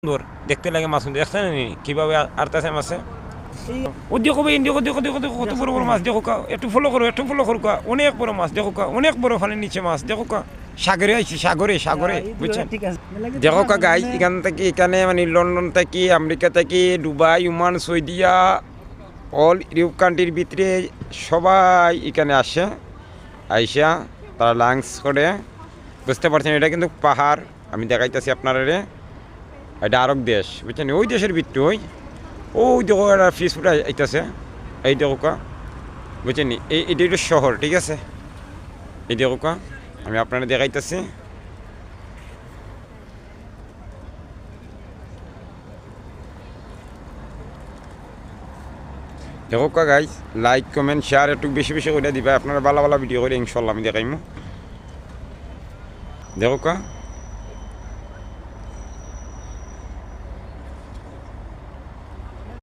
সুন্দর দেখতে লাগে মাছ দেখছেন কিভাবে আরতেছে মাছে ও দেখো ভাই দেখো দেখো দেখো দেখো কত বড় বড় মাছ দেখো কা একটু ফলো করো কা অনেক বড় মাছ দেখো কা অনেক বড় ফালের নিচে মাছ দেখো কা সাগরে আইছি সাগরে বুঝছেন দেখো কা গাইস এখান থেকে এখানে মানে লন্ডন থেকে আমেরিকা থেকে Dubai Oman Saudia all Europe কান্ট্রির ভিতরে সবাই এখানে আসে আইসা তারা লাঞ্চ করে বুঝতে পারছেন এটা কিন্তু পাহাড় আমি দেখাইতেছি আপনারা রে এটা আরব দেশ বুঝছেন ওই দেশের ভিতরে ওই দেখো একটা ফিস ফুট আইতেছে এই দেখো কা বুঝছেন এটা একটা শহর ঠিক আছে এই দেখো কা আমি আপনারা দেখাইতেছি দেখো কা গাইস লাইক কমেন্ট শেয়ার একটু বেশি বেশি করে দিবা আপনারা ভালো ভালো ভিডিও করে ইনশাল্লাহ আমি দেখাইমু দেখো কা